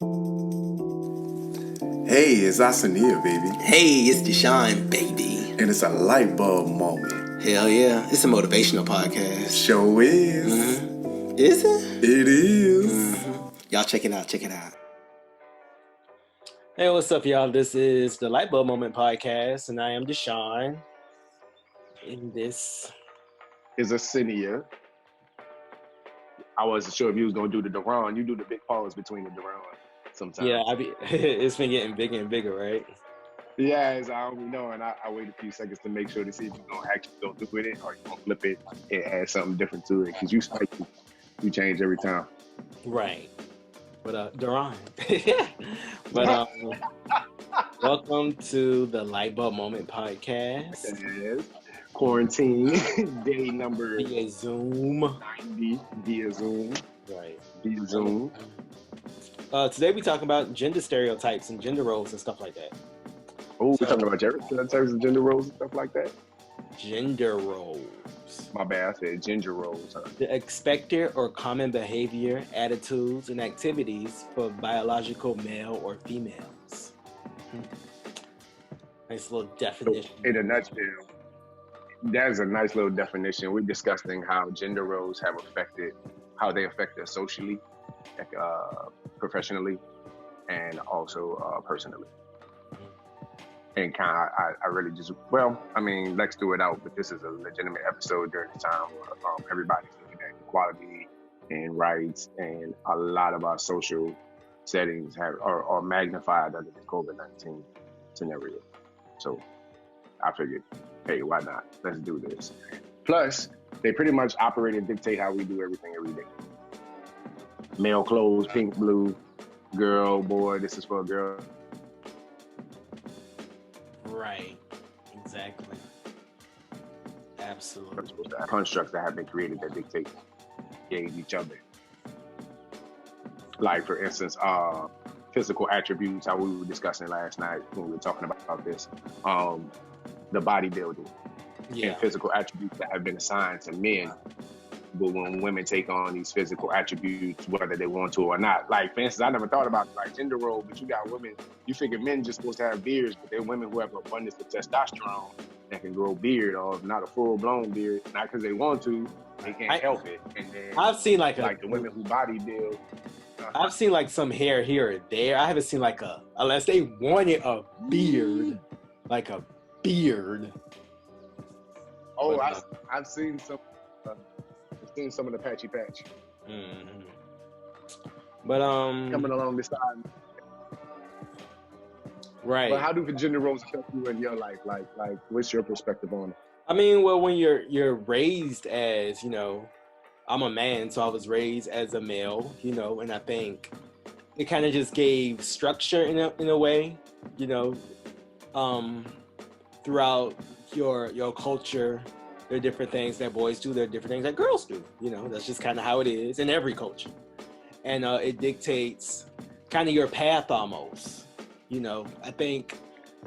Hey, it's Asania, baby. Hey, it's Deshaun, baby. And it's a light bulb moment. Hell yeah. It's a motivational podcast. Show is. Mm-hmm. Is it? It is. Mm-hmm. Y'all check it out. Hey, what's up, y'all? This is the Light-Bulb Moment podcast, and I am Deshaun. And this is Asenia. I wasn't sure if you was gonna do the Duran. You do the big pause between the Duran sometimes. Yeah, it's been getting bigger and bigger, right? Yeah, as I already know, and I wait a few seconds to make sure to see if you're gonna actually go through with it or you're gonna flip it and add something different to it. Because you spiky, you change every time. Right. But Duran. But welcome to the Light-Bulb Moment podcast. Yes. Quarantine day number via Zoom. 90 via Zoom. Right. Via Zoom. Today we talking about gender stereotypes and gender roles and stuff like that. Oh, we're talking about stereotypes and gender roles and stuff like that? Gender roles. My bad, I said ginger rolls. Huh? The expected or common behavior, attitudes, and activities for biological male or females. Nice little definition. So, in a nutshell, that's a nice little definition. We're discussing how gender roles have affected, how they affect us socially, professionally, and also personally. And kind of, I really just, let's do it out, but this is a legitimate episode during the time where everybody's looking at equality and rights, and a lot of our social settings are magnified under the COVID-19 scenario. So I figured, hey, why not? Let's do this. Plus, they pretty much operate and dictate how we do everything every day. Male clothes, pink, blue, girl, boy, this is for a girl. Right. Exactly. Absolutely. Constructs that have been created that dictate each other. Like, for instance, physical attributes, how we were discussing last night when we were talking about this. The bodybuilding and physical attributes that have been assigned to men. But when women take on these physical attributes, whether they want to or not, like, for instance, I never thought about like gender role, but you got women, you figure men just supposed to have beards, but they're women who have an abundance of testosterone that can grow beard, or not a full-blown beard, not because they want to, they can't help it. And then I've seen like the women who bodybuild. I've seen like some hair here or there. I haven't seen like unless they wanted a beard, like a beard. Oh, I've seen some. I've seen some of the patchy patch. Mm-hmm. But coming along this side. Right. But how do the gender roles affect you in your life? Like, what's your perspective on it? I mean, well, when you're raised as, I'm a man, so I was raised as a male, and I think it kind of just gave structure in a way, throughout your culture. There are different things that boys do. There are different things that girls do. That's just kind of how it is in every culture. And it dictates kind of your path almost. I think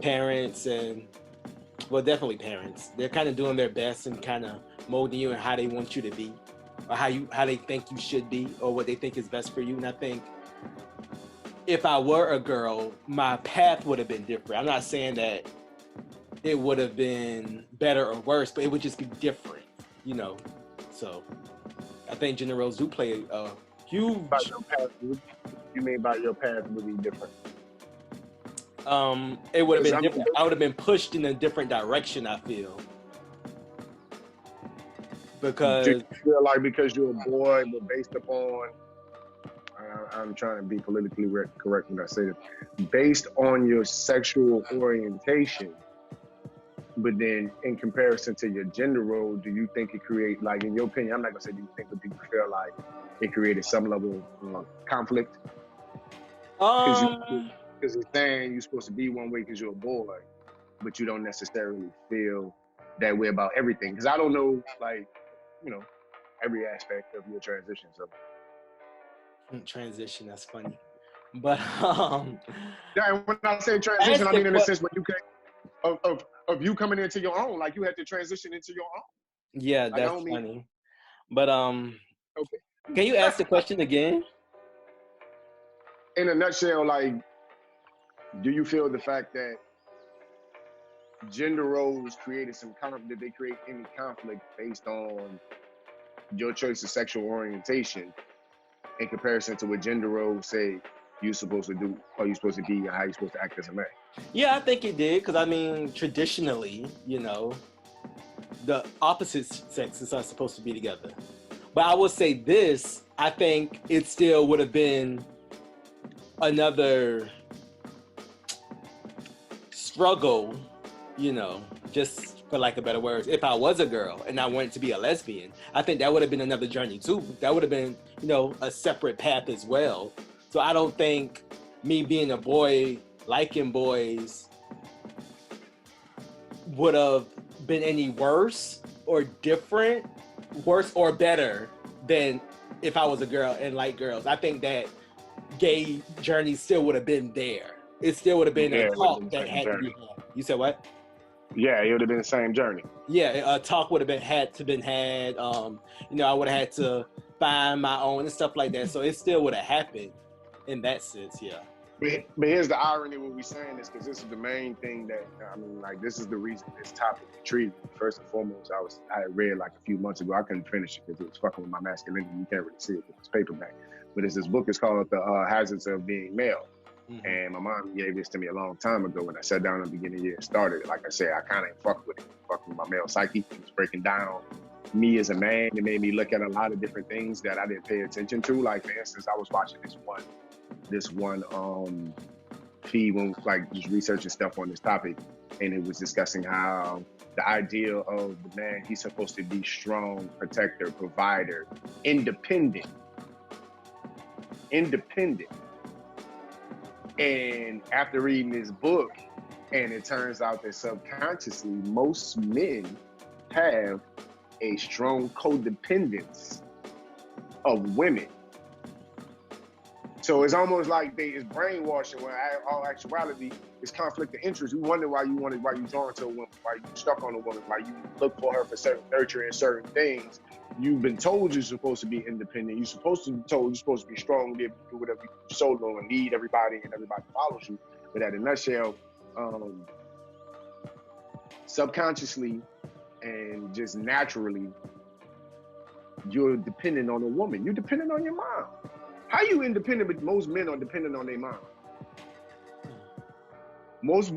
parents definitely parents, they're kind of doing their best and kind of molding you and how they want you to be, or how they think you should be, or what they think is best for you. And I think if I were a girl, my path would have been different. I'm not saying that it would have been better or worse, but it would just be different, So I think gender roles do play a huge. By your path, you mean by your path would be different? It would have been different. I would have been pushed in a different direction, I feel. Because do you feel like because you're a boy, but based upon, I'm trying to be politically correct when I say this, based on your sexual orientation, but then in comparison to your gender role, do you think it create, like, in your opinion, I'm not gonna say do you think, but do you feel like it created some level of conflict? Because it's saying you're supposed to be one way because you're a boy, but you don't necessarily feel that way about everything. Because I don't know, like, every aspect of your transition. So transition, that's funny. But yeah, when I say transition, I mean in the sense where you can of you coming into your own, like you had to transition into your own. Yeah, that's funny. But okay. Can you ask the question again? in a nutshell, like, do you feel the fact that gender roles created some conflict? Did they create any conflict based on your choice of sexual orientation in comparison to what gender roles say you're supposed to do, or you're supposed to be, or how you're supposed to act as a man? Yeah, I think it did, because I mean, traditionally, the opposite sexes are supposed to be together. But I will say this, I think it still would have been another struggle, just for lack of better words. If I was a girl and I wanted to be a lesbian, I think that would have been another journey too. That would have been, a separate path as well. So I don't think me being a boy, liking boys, would have been any worse or different, worse or better than if I was a girl and liked girls. I think that gay journey still would have been there. It still would have been a talk that had to be had. You said what? Yeah, it would have been the same journey. Yeah, a talk would have had. I would have had to find my own and stuff like that. So it still would have happened in that sense, yeah. But here's the irony of what we're saying is because this is the main thing that, this is the reason this topic intrigued me. First and foremost, I had read like a few months ago. I couldn't finish it because it was fucking with my masculinity. You can't really see it with this paperback. But it's this book. It's called The Hazards of Being Male. Mm-hmm. And my mom gave this to me a long time ago when I sat down at the beginning of the year and started it. Like I said, I kind of fucked with it. Fucked with my male psyche. It was breaking down me as a man. It made me look at a lot of different things that I didn't pay attention to. Like, for instance, I was watching this one feed when like just researching stuff on this topic, and it was discussing how the idea of the man, he's supposed to be strong, protector, provider, independent. And after reading this book, and it turns out that subconsciously most men have a strong codependence of women. So it's almost like it's brainwashing when all actuality is conflict of interest. You wonder why you're drawn to a woman, why you're stuck on a woman, why you look for her for certain nurture and certain things. You've been told you're supposed to be independent. You're supposed to be told you're supposed to be strong, be able to do whatever you do solo and lead everybody, and everybody follows you. But at a nutshell, subconsciously and just naturally, you're dependent on a woman. You're dependent on your mom. How you independent, but most men are dependent on their mom. Most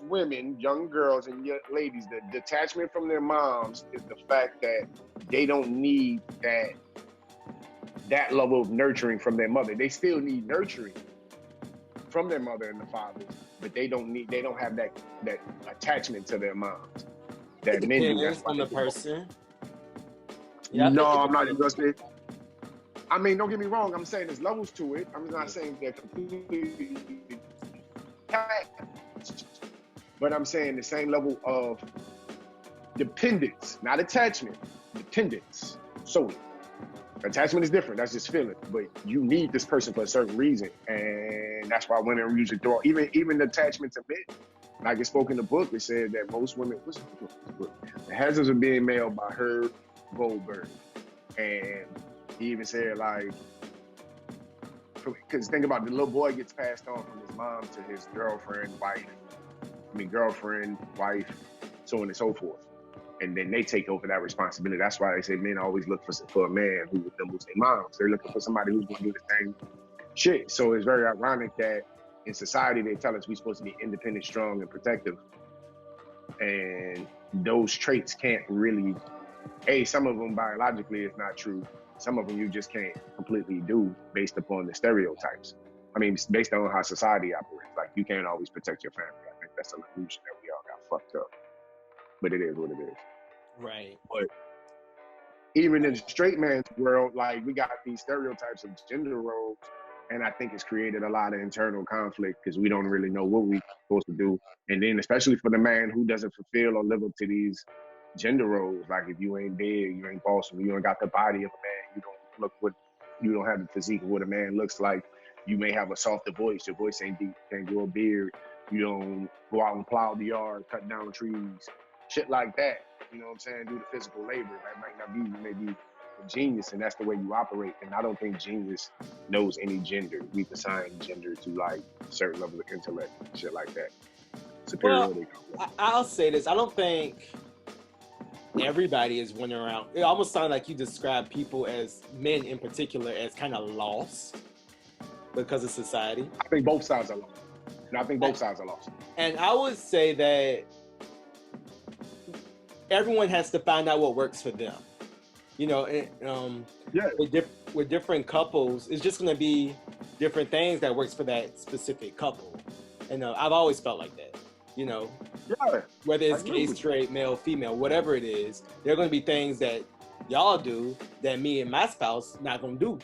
women, young girls and young ladies, the detachment from their moms is the fact that they don't need that level of nurturing from their mother. They still need nurturing from their mother and the father, but they don't have that attachment to their moms. That men do. That's on the person. Yeah, no, I'm not even gonna say. I mean, don't get me wrong. I'm saying there's levels to it. I'm not saying they're completely attached, but I'm saying the same level of dependence, not attachment, dependence solely. Attachment is different. That's just feeling. But you need this person for a certain reason, and that's why women usually throw even the attachment to men. Like it spoke in the book, it said that most women. What's the book? The Hazards of Being Male by Herb Goldberg, and he even said, like, because think about it, the little boy gets passed on from his mom to his girlfriend, wife, so on and so forth. And then they take over that responsibility. That's why they say men always look for a man who resembles their moms. They're looking for somebody who's going to do the same shit. So it's very ironic that in society they tell us we're supposed to be independent, strong, and protective. And those traits can't really, some of them biologically is not true. Some of them you just can't completely do based upon the stereotypes. I mean, based on how society operates. Like, you can't always protect your family. I think that's an illusion that we all got fucked up. But it is what it is. Right. But even in the straight man's world, like, we got these stereotypes of gender roles, and I think it's created a lot of internal conflict because we don't really know what we're supposed to do. And then especially for the man who doesn't fulfill or live up to these gender roles, like if you ain't big, you ain't bossy, you ain't got the body of a man, you don't have the physique of what a man looks like, you may have a softer voice, your voice ain't deep, can't grow a beard, you don't go out and plow the yard, cut down trees, shit like that, you know what I'm saying, do the physical labor. That might not be, you may be genius, and that's the way you operate. And I don't think genius knows any gender. We've assigned gender to like a certain level of intellect, shit like that. Superiority. Well, I'll say this. I don't think everybody is running around. It almost sounds like you describe people, as men in particular, as kind of lost because of society. I think both sides are lost. And I think both sides are lost. And I would say that everyone has to find out what works for them. You know, Yeah. with different couples, it's just going to be different things that works for that specific couple. And I've always felt like that. You know, Yeah. whether it's I agree gay, with straight, male, female, whatever it is, there are going to be things that y'all do that me and my spouse not going to do.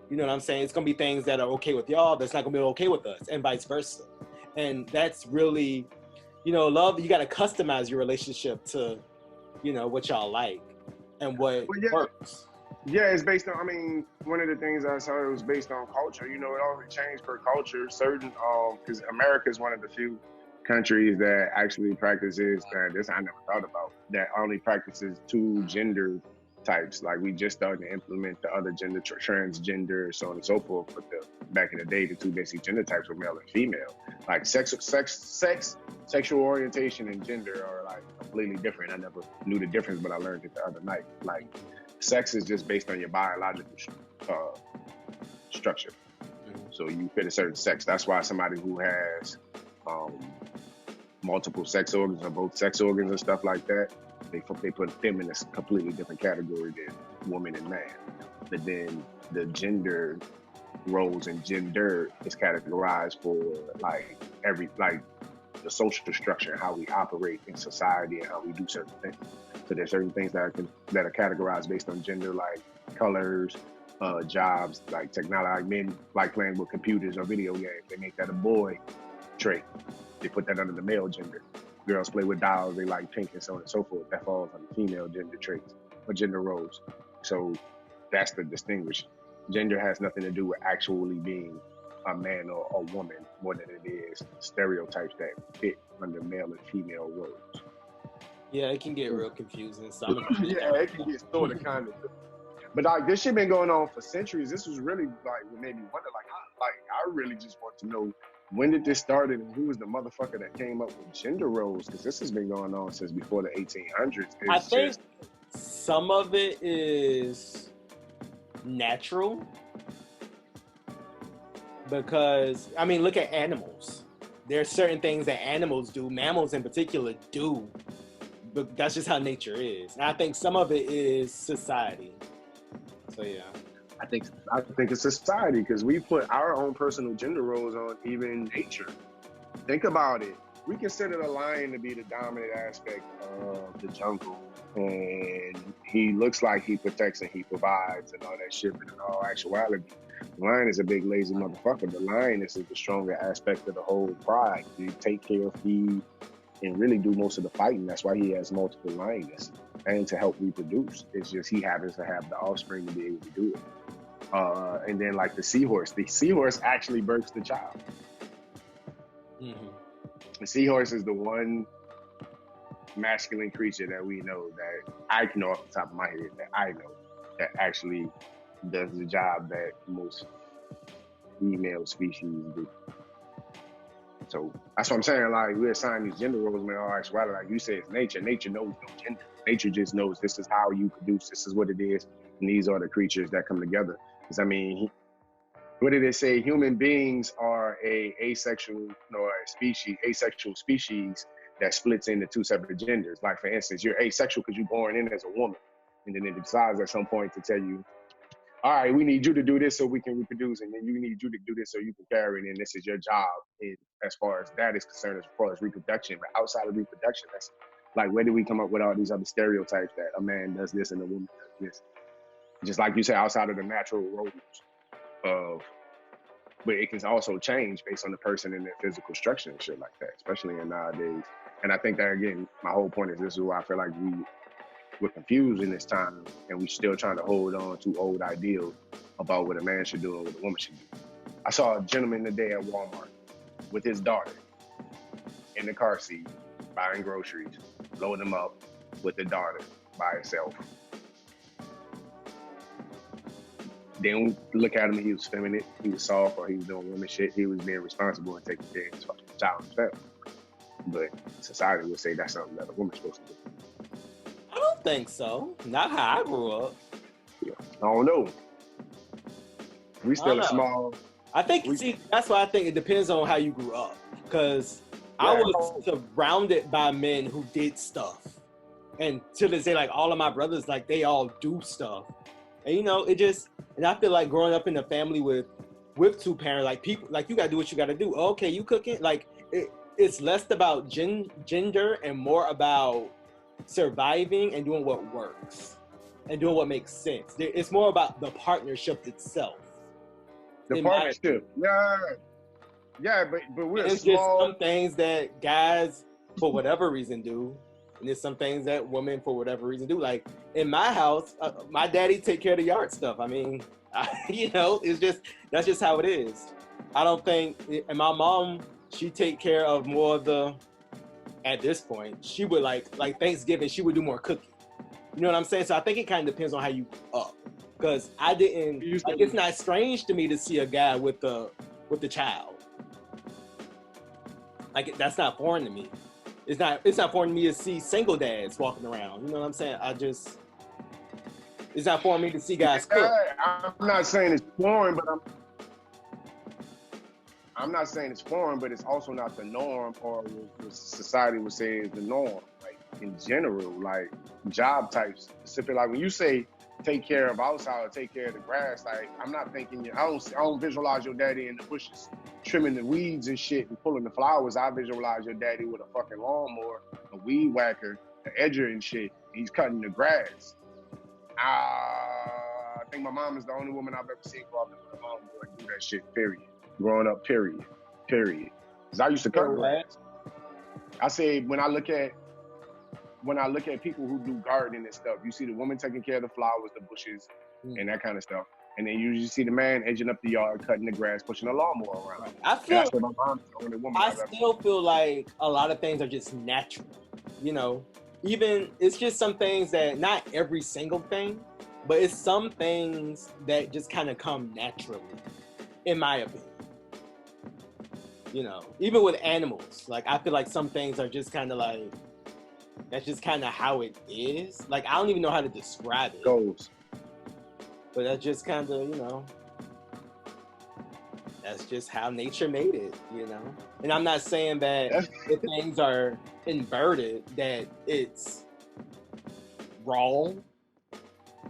You know what I'm saying? It's going to be things that are okay with y'all that's not going to be okay with us, and vice versa. And that's really, you know, love. You got to customize your relationship to, you know, what y'all like and what Well, yeah. works. Yeah, it's based on, I mean, one of the things I saw, it was based on culture. You know, it always changed per culture. Certain, because America is one of the few countries that actually practices that, this I never thought about, that only practices two gender types. Like, we just started to implement the other gender, transgender, so on and so forth. But back in the day, the two basic gender types were male and female. Like sexual orientation and gender are like completely different. I never knew the difference, but I learned it the other night. Like, sex is just based on your biological structure. So you fit a certain sex. That's why somebody who has multiple sex organs or both sex organs and stuff like that, they put them in a completely different category than woman and man. But then the gender roles and gender is categorized for like the social structure and how we operate in society and how we do certain things. So there's certain things that are categorized based on gender, like colors, jobs, like technology. Like men like playing with computers or video games. They make that a boy trait. They put that under the male gender. Girls play with dolls. They like pink and so on and so forth. That falls on the female gender traits or gender roles. So that's the distinguish. Gender has nothing to do with actually being a man or a woman more than it is stereotypes that fit under male and female roles. Yeah, it can get real confusing. So Yeah, it can get sort of kind of. But like, this shit been going on for centuries. This was really like what made me wonder. I really just want to know, when did this start and who was the motherfucker that came up with gender roles? Because this has been going on since before the 1800s. I think some of it is natural. Because, I mean, look at animals. There are certain things that animals do, mammals in particular do. But that's just how nature is. And I think some of it is society. So, yeah. I think it's society, because we put our own personal gender roles on even nature. Think about it. We consider the lion to be the dominant aspect of the jungle, and he looks like he protects and he provides and all that shit, but in all actuality, the lion is a big lazy motherfucker. The lioness is the stronger aspect of the whole pride. You take care, feed, and really do most of the fighting. That's why he has multiple lionesses, and to help reproduce. It's just he happens to have the offspring to be able to do it. And then like the seahorse actually births the child. Mm-hmm. The seahorse is the one masculine creature that we know, that I can know off the top of my head, that I know, that actually does the job that most female species do. So that's what I'm saying. Like, we assign these gender roles, man. All right, so like you say, it's nature. Nature knows no gender. Nature just knows this is how you produce. This is what it is, and these are the creatures that come together. Because I mean, what did it say? Human beings are asexual species that splits into two separate genders. Like, for instance, you're asexual because you're born in as a woman, and then it decides at some point to tell you, all right, we need you to do this so we can reproduce, and then you need you to do this so you can carry, and this is your job. And as far as that is concerned, as far as reproduction, but outside of reproduction, that's like, where do we come up with all these other stereotypes that a man does this and a woman does this? Just like you said, outside of the natural roles of, but it can also change based on the person and their physical structure and shit like that, especially in nowadays. And I think that, again, my whole point is this is why I feel like we're confused in this time, and we're still trying to hold on to old ideals about what a man should do and what a woman should do. I saw a gentleman today at Walmart with his daughter in the car seat, buying groceries, loading them up with the daughter by herself. They don't look at him, he was feminine, he was soft, or he was doing woman shit. He was being responsible and taking care of his fucking child himself. But society would say that's something that a woman's supposed to do. I don't think so. Not how I grew up. Yeah. I don't know. We still know. a small. I think, that's why I think it depends on how you grew up. Because I was surrounded by men who did stuff. And to this day, like, all of my brothers, like, they all do stuff. And, you know, and I feel like growing up in a family with two parents, like, people, like, you got to do what you got to do. Okay, you cooking? Like, it's less about gender and more about surviving and doing what works and doing what makes sense. It's more about the partnership itself. The partnership, yeah, but we're it's small. Just some things that guys, for whatever reason, do, and there's some things that women, for whatever reason, do. Like in my house, my daddy take care of the yard stuff. I mean, you know, that's just how it is. I don't think, and my mom, she take care of more of the. At this point, she would like Thanksgiving, she would do more cooking. You know what I'm saying? So I think it kind of depends on how you grew up. Because I didn't, like, it's not strange to me to see a guy with the child. Like, that's not foreign to me. It's not foreign to me to see single dads walking around. You know what I'm saying? It's not foreign to me to see guys cook. I'm not saying it's foreign, but I'm not saying it's foreign, but it's also not the norm, or what society would say is the norm. Like, in general, like, job types, specifically, like, when you say take care of outside or take care of the grass, like, I'm not thinking, I don't visualize your daddy in the bushes trimming the weeds and shit and pulling the flowers. I visualize your daddy with a fucking lawnmower, a weed whacker, an edger and shit. He's cutting the grass. I think my mom is the only woman I've ever seen grow up with a lawnmower and do that shit, period. Growing up, period. Because I used to cut grass. I say when I look at people who do gardening and stuff, you see the woman taking care of the flowers, the bushes, and that kind of stuff. And then you usually see the man edging up the yard, cutting the grass, pushing a lawnmower around. I feel my mom's the only woman I still feel like a lot of things are just natural. You know, even it's just some things that, not every single thing, but it's some things that just kind of come naturally, in my opinion. You know, even with animals, like, I feel like some things are just kind of like, that's just kind of how it is. Like, I don't even know how to describe it. Goes. But that's just kind of, you know, that's just how nature made it, you know? And I'm not saying that if things are inverted, that it's wrong.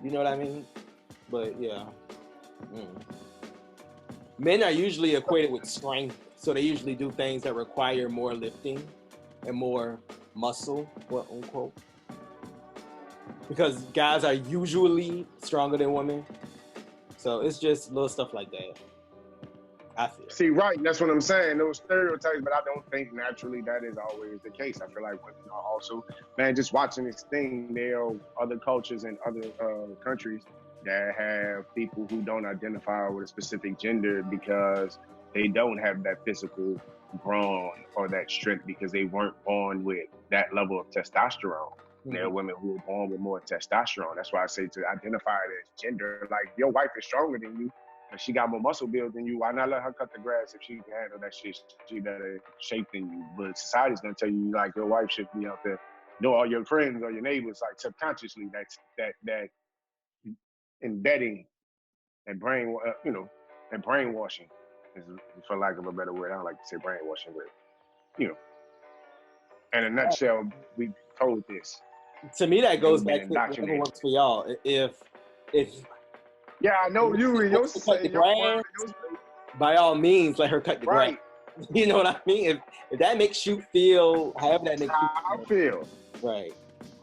You know what I mean? But, yeah. Men are usually equated with strength, so they usually do things that require more lifting and more muscle, quote unquote. Because guys are usually stronger than women. So it's just little stuff like that, I feel. See, right, that's what I'm saying. Those stereotypes, but I don't think naturally that is always the case. I feel like women are also, man, just watching this thing, there are other cultures and other countries that have people who don't identify with a specific gender because they don't have that physical brawn or that strength because they weren't born with that level of testosterone. Mm-hmm. There are women who are born with more testosterone. That's why I say to identify it as gender. Like, your wife is stronger than you, but she got more muscle build than you. Why not let her cut the grass if she can handle that shit? She better shape than you. But society's gonna tell you, like, your wife should be out there. No, all your friends or your neighbors, like, subconsciously, that embedding and brain, and brainwashing is, for lack of a better word. I don't like to say brainwashing, but, you know, in a nutshell, we told this. To me, that goes back to whatever works for y'all. If yeah, I know you cut the grass, by all means, let her cut the grass. You know what I mean? If that makes you feel, however that makes you feel, right.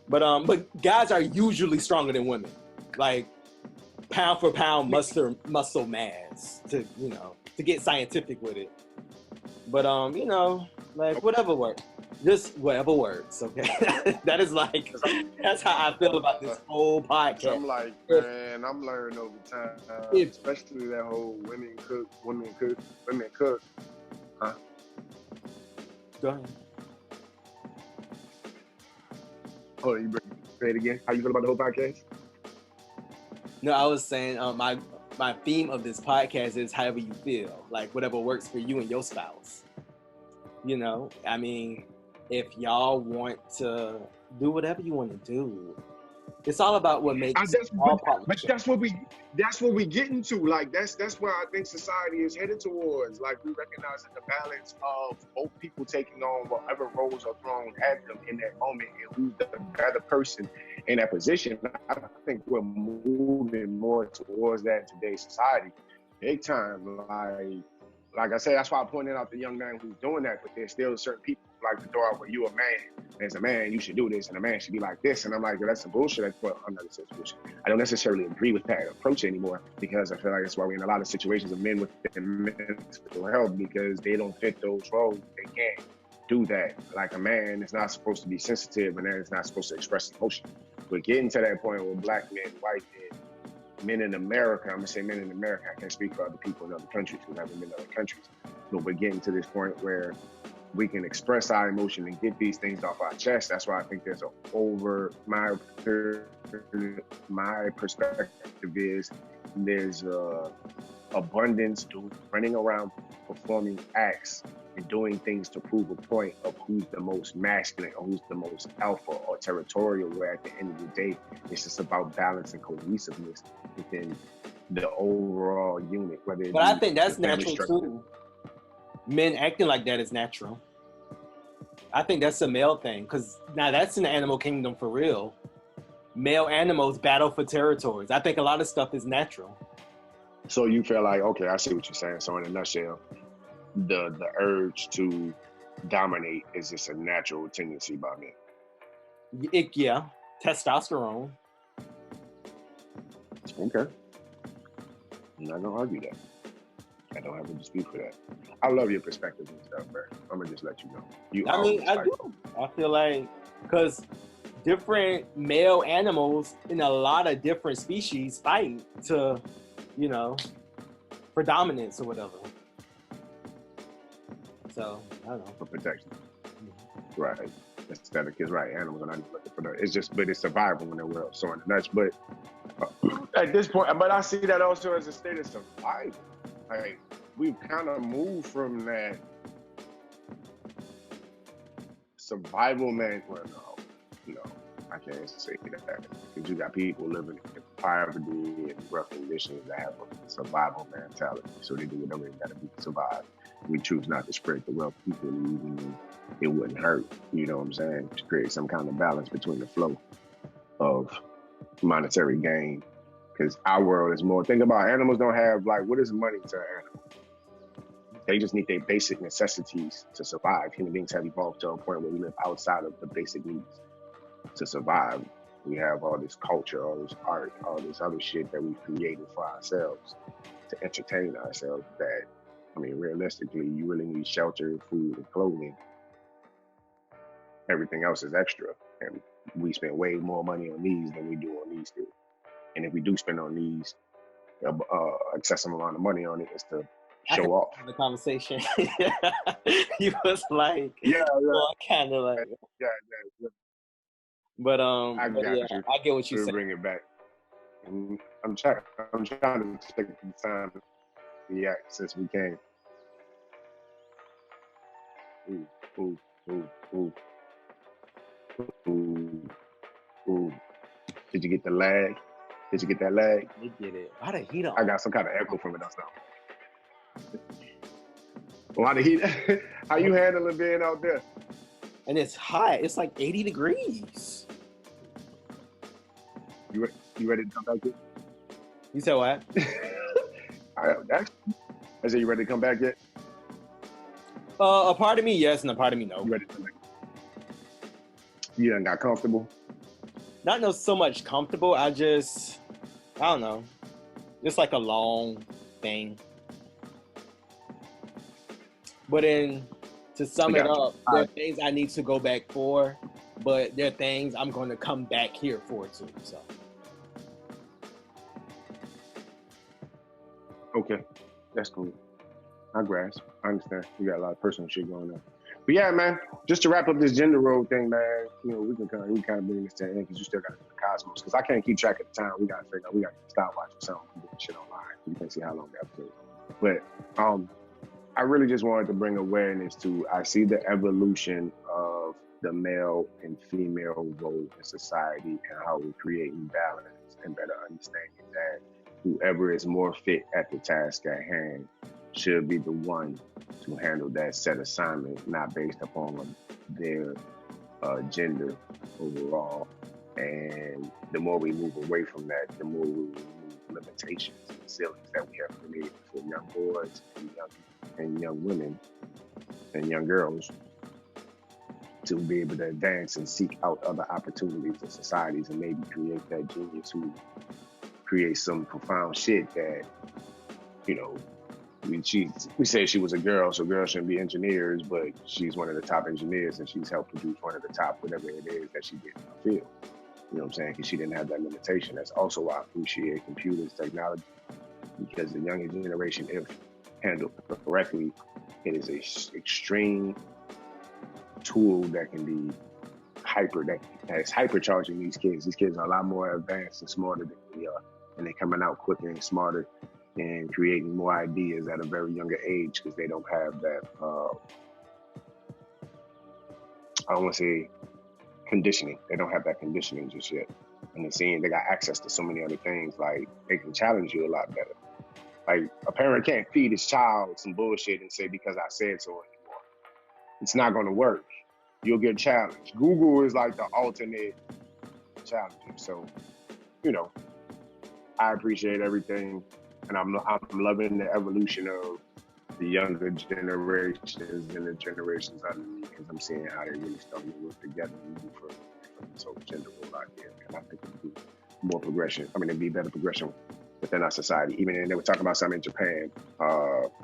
But guys are usually stronger than women, like pound for pound muscle mass. To get scientific with it. But like whatever works. Just whatever works, okay? That is like, that's how I feel about this whole podcast. I'm like, man, I'm learning over time, especially that whole women cook. Huh? Go ahead. Oh, you say it again? How you feel about the whole podcast? No, I was saying my theme of this podcast is however you feel, like whatever works for you and your spouse. You know, I mean, if y'all want to do whatever you want to do, it's all about what makes all partners. But that's what we get into. Like that's where I think society is headed towards. Like we recognizing the balance of both people taking on whatever roles are thrown at them in that moment, and who's the better person in that position. I think we're moving more towards that in today's society, big time. Like I said, that's why I pointed out the young man who's doing that. But there's still certain people who like to throw out, well, you a man. As a man, you should do this, and a man should be like this. And I'm like, well, that's some bullshit. Well, I'm not gonna say it's bullshit. I don't necessarily agree with that approach anymore, because I feel like that's why we're in a lot of situations of men with mental health, because they don't fit those roles. They can't do that. Like a man is not supposed to be sensitive, and man is not supposed to express emotion. But getting to that point where black men, white men in America, I'm gonna say men in America, I can't speak for other people in other countries who haven't been in other countries, but we're getting to this point where we can express our emotion and get these things off our chest. That's why I think there's my perspective is there's abundance running around performing acts and doing things to prove a point of who's the most masculine or who's the most alpha or territorial, where at the end of the day, it's just about balance and cohesiveness within the overall unit. But I think that's natural too. Men acting like that is natural. I think that's a male thing, because now that's in the animal kingdom for real. Male animals battle for territories. I think a lot of stuff is natural. So you feel like, okay, I see what you're saying. So in a nutshell, the urge to dominate is just a natural tendency by men. Yeah, testosterone. Okay. I'm not gonna argue that. I don't have a dispute for that. I love your perspective and stuff, bro. I'm gonna just let you know. I do. I feel like, because different male animals in a lot of different species fight to, you know, for dominance or whatever. So, I don't know. For protection. Mm-hmm. Right. Aesthetic is right. Animals are not even looking for that. It's just, but it's survival in the world. So in the nuts. But at this point, but I see that also as a state of survival. Like, we've kind of moved from that survival man. Well, no, I can't say that, because you got people living in poverty and rough conditions that have a survival mentality. So they do whatever they got to do to survive. We choose not to spread the wealth equally, even though it wouldn't hurt. You know what I'm saying? To create some kind of balance between the flow of monetary gain. Because our world is more, think about animals don't have, like, what is money to an animal? They just need their basic necessities to survive. Human beings have evolved to a point where we live outside of the basic needs to survive. We have all this culture, all this art, all this other shit that we've created for ourselves to entertain ourselves that, I mean, realistically, you really need shelter, food, and clothing. Everything else is extra. And we spend way more money on these than we do on these two. And if we do spend on these, excessive amount of money on it is to show off. The conversation. He was like, yeah. Well, kind of like, yeah. But I get what you said. Bring it back. And I'm trying to take the time to react since we came. Ooh. Did you get the lag? Did you get that lag? You get it. Why the heat on? I got some kind of echo from it. That's not. Why the heat? How you handling being out there? And it's hot. It's like 80 degrees. You ready to come back yet? You said what? I said, you ready to come back yet? A part of me, yes, and a part of me, no. You ready to come back? You done got comfortable? Not so much comfortable. I don't know. It's like a long thing. But then, to sum it up, there are things I need to go back for, but there are things I'm going to come back here for too. So. Okay, that's cool. I grasp. I understand. You got a lot of personal shit going on. But yeah, man, just to wrap up this gender role thing, man, you know, we kind of bring this to an end because you still got to do the cosmos. Because I can't keep track of the time. We got to stop watching something, doing shit online. You can see how long the episode is. But I really just wanted to bring awareness to, I see the evolution of the male and female role in society and how we're creating balance and better understanding that whoever is more fit at the task at hand should be the one to handle that set assignment, not based upon their gender overall. And the more we move away from that, the more we remove limitations and ceilings that we have created for young boys and young women and young girls to be able to advance and seek out other opportunities in societies and maybe create that genius who creates some profound shit that, you know, we say she was a girl, so girls shouldn't be engineers, but she's one of the top engineers and she's helped produce one of the top whatever it is that she did in her field. You know what I'm saying? Because she didn't have that limitation. That's also why I appreciate computers, technology, because the younger generation, if handled correctly, it is an extreme tool that can be that's hypercharging these kids. These kids are a lot more advanced and smarter than we are, and they're coming out quicker and smarter and creating more ideas at a very younger age because they don't have that, I don't want to say conditioning. They don't have that conditioning just yet. And they're seeing they got access to so many other things, like they can challenge you a lot better. Like a parent can't feed his child some bullshit and say, because I said so anymore. It's not going to work. You'll get challenged. Google is like the alternate challenger. So, you know, I appreciate everything. And I'm loving the evolution of the younger generations and the generations underneath, because I'm seeing how they really starting to work together and move from this whole gender role idea. And I think it'll be more progression. I mean, it'll be better progression within our society. Even and they were talking about something in Japan,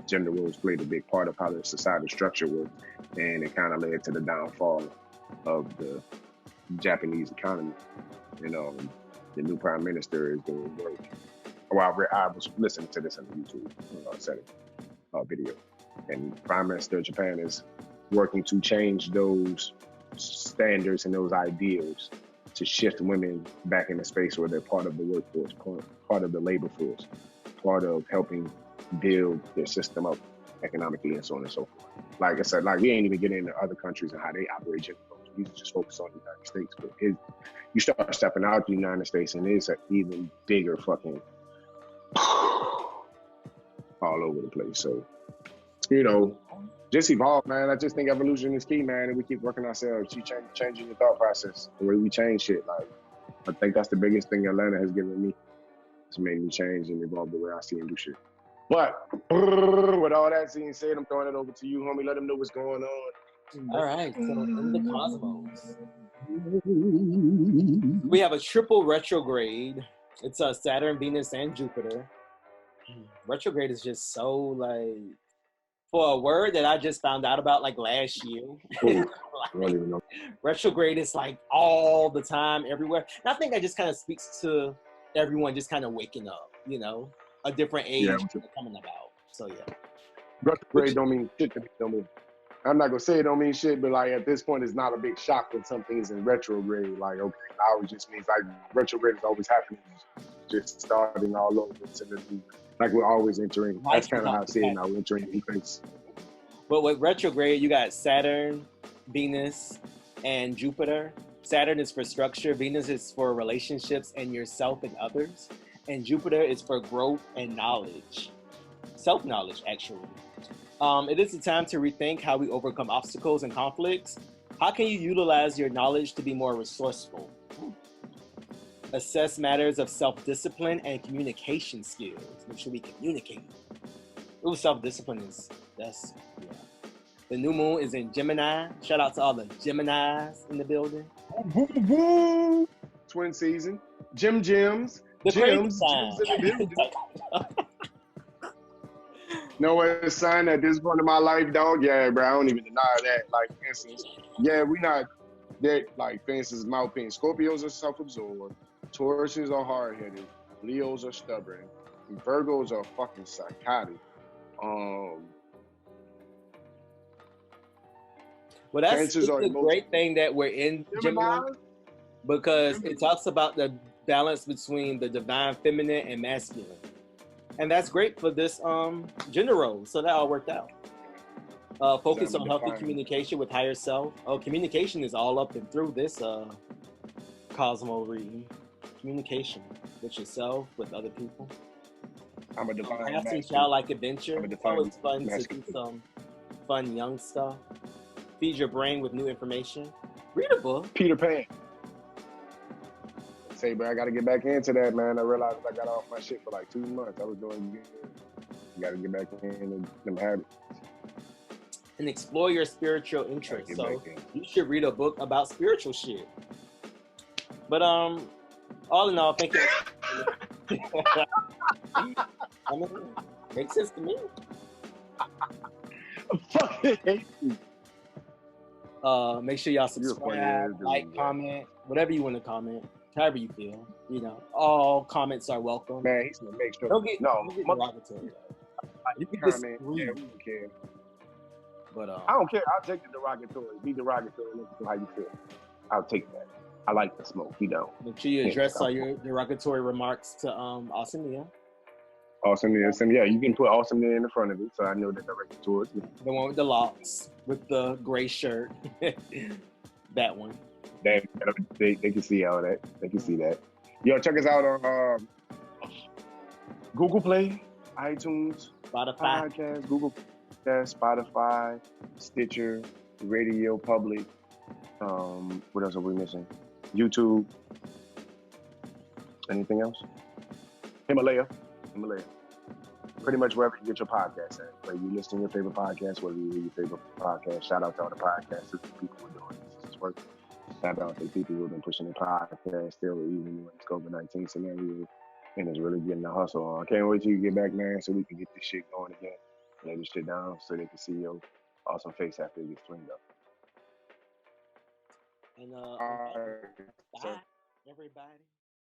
gender roles played a big part of how the societal structure worked, and it kind of led to the downfall of the Japanese economy. You know, the new prime minister is doing work. Well, I was listening to this on the YouTube setting video, and Prime Minister of Japan is working to change those standards and those ideals to shift women back in the space where they're part of the workforce, part of the labor force, part of helping build their system up economically and so on and so forth. Like I said, like we ain't even getting into other countries and how they operate gender roles. We just focus on the United States. But you start stepping out the United States and it's an even bigger fucking all over the place. So, you know, just evolve, man. I just think evolution is key, man, and we keep working ourselves. You changing your thought process, the way we change shit. Like, I think that's the biggest thing Atlanta has given me. It's made me change and evolve the way I see and do shit. But with all that being said, I'm throwing it over to you, homie. Let them know what's going on. All right, so in the cosmos, we have a triple retrograde. It's Saturn, Venus, and Jupiter. Retrograde is just so like, for a word that I just found out about like last year. Like, I don't even know. Retrograde is like all the time, everywhere. And I think that just kind of speaks to everyone just kind of waking up, you know, a different age coming about. So yeah. Retrograde don't mean shit to me no more. I'm not gonna say it don't mean shit, but like at this point, it's not a big shock when something is in retrograde. Like, okay, now it just means like retrograde is always happening, just starting all over to the new. Like we're always entering. That's kind of how I see it now. We're entering new things. But with retrograde, you got Saturn, Venus, and Jupiter. Saturn is for structure. Venus is for relationships and yourself and others. And Jupiter is for growth and knowledge. Self-knowledge, actually. It is a time to rethink how we overcome obstacles and conflicts. How can you utilize your knowledge to be more resourceful? Assess matters of self-discipline and communication skills. Make sure we communicate. Ooh, self-discipline that's. The new moon is in Gemini. Shout out to all the Geminis in the building. Twin season. Gems. The crazy Gems in the building. Know what sign at this point in my life, dog? Yeah, bro, I don't even deny that. Like, for instance, yeah, we not that, like, for instance, my opinion, Scorpios are self-absorbed, Tauruses are hard-headed, Leos are stubborn, and Virgos are fucking psychotic. Well, it's a great thing that we're in Gemini, because it talks about the balance between the divine feminine and masculine. And that's great for this gender role. So that all worked out. Focus on healthy communication with higher self. Oh, communication is all up and through this Cosmo reading. Communication with yourself, with other people. I'm a divine Have some masculine. childlike adventure. I'm a It's divine always fun to do masculine. some fun young stuff. Feed your brain with new information. Read a book. Peter Pan. Say, bro, I got to get back into that, man. I realized I got off my shit for like 2 months. I was doing good. Got to get back in them habits. And explore your spiritual interests. So you should read a book about spiritual shit. But all in all, thank you. I mean, makes sense to me. I fucking hate you. Make sure y'all You're a funny subscribe, ass dude, like, man. comment, whatever you want to comment, however you feel. You know, all comments are welcome. Man, he's gonna make sure. Don't get derogatory. You can Yeah, man. disagree, Yeah, we don't care. but I don't care. I'll take the derogatory. Be derogatory. Let me know how you feel. I'll take that. I like the smoke. You know. make sure you address all your derogatory remarks to Awesome Nia. Awesome. Yeah, you can put awesome there in the front of it, so I know that directed towards me. The one with the locks, with the gray shirt. That one. They can see all that. They can see that. Yo, check us out on Google Play, iTunes, Spotify. Podcast, Google Podcast, Spotify, Stitcher, Radio Public. What else are we missing? YouTube. Anything else? Himalaya. Pretty much wherever you get your podcast at. Whether you listen to your favorite podcast, whether you hear your favorite podcast. Shout out to all the podcasters, the people who are doing this work. Shout out to the people who have been pushing the podcast still, even in this COVID-19 scenario, and it's really getting the hustle on. I can't wait till you get back, man, so we can get this shit going again. Lay this shit down so they can see your awesome face after it gets cleaned up. And bye, everybody.